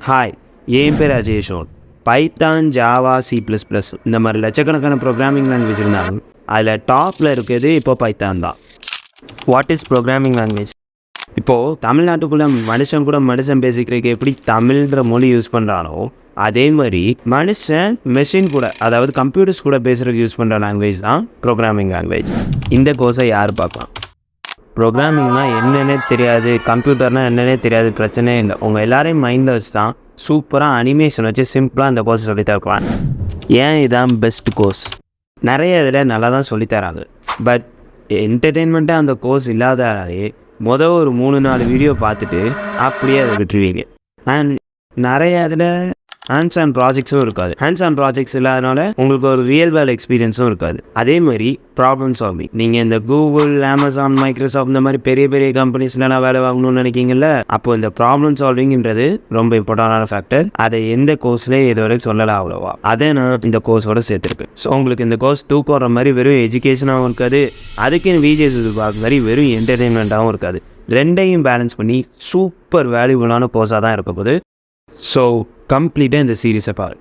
Hi, என் பேர் அஜேஷோன். Python, Java, C++ இந்த மாதிரி லட்சக்கணக்கான ப்ரோக்ராமிங் லாங்குவேஜ் இருந்தாலும் அதில் டாப்பில் இருக்கிறது இப்போ பைத்தான் தான். What is programming language? இப்போது தமிழ்நாட்டுக்குள்ளே மனுஷன் பேசிக்கிறதுக்கு எப்படி தமிழ்ன்ற மொழி யூஸ் பண்ணுறானோ அதே மாதிரி மனுஷன் மெஷின் கூட, அதாவது கம்ப்யூட்டர்ஸ் கூட பேசுகிறதுக்கு யூஸ் பண்ணுற லாங்குவேஜ் தான் ப்ரோக்ராமிங் லாங்குவேஜ். இந்த கோர்ஸை யார் பார்க்கலாம்? ப்ரோக்ராமிங்னா என்னன்னே தெரியாது, கம்ப்யூட்டர்னால் என்னன்னே தெரியாது, பிரச்சனையே இல்லை. உங்கள் எல்லாரையும் மைண்டில் வச்சு தான் சூப்பராக அனிமேஷன் வச்சு சிம்பிளாக இந்த கோர்ஸ் சொல்லி தருவான். ஏன் இதான் பெஸ்ட் கோர்ஸ்? நிறைய இதில் நல்லா தான் சொல்லித்தராங்க. பட் என்டர்டெயின்மெண்ட்டாக அந்த கோர்ஸ் இல்லாதாலே ஒரு 3-4 வீடியோ பார்த்துட்டு அப்படியே அதை விட்டுருவீங்க. அண்ட் நிறைய அதில் ஹேண்ட்ஸ் ஆன் ப்ராஜெக்ட்ஸும் இருக்காது. ஹேண்ட்ஸ் ஆன் ப்ராஜெக்ட்ஸ் இல்லாதனால உங்களுக்கு ஒரு ரியல் வேர்ல்ட் எக்ஸ்பீரியன்ஸும் இருக்காது. அதே மாதிரி ப்ராப்ளம் சால்விங், நீங்கள் இந்த கூகுள், அமேசான், மைக்ரோசாஃப்ட் இந்த மாதிரி பெரிய பெரிய கம்பெனிஸ்லாம் வேலை வாங்கணும்னு நினைக்கிங்கல்ல, அப்போ இந்த ப்ராப்ளம் சால்விங்ன்றது ரொம்ப இம்பார்ட்டண்டான ஃபேக்டர். அதை எந்த கோர்ஸ்லேயே இதுவரைக்கும் சொல்லலாம் அவ்வளோவா. அதை நான் இந்த கோர்ஸோடு சேர்த்துருக்கேன். ஸோ உங்களுக்கு இந்த கோர்ஸ் தூக்கம் வர மாதிரி வெறும் எஜுகேஷனாகவும் இருக்காது, அதுக்குன்னு விஜேஸ் பார்க்குற மாதிரி வெறும் என்டர்டெயின்மெண்ட்டாகவும் இருக்காது. ரெண்டையும் பேலன்ஸ் பண்ணி சூப்பர் வேல்யூபுளான கோர்ஸாக தான் இருக்க போகுது. ஸோ கம்ப்ளீட்டாக இந்த சீரீஸை பாரு.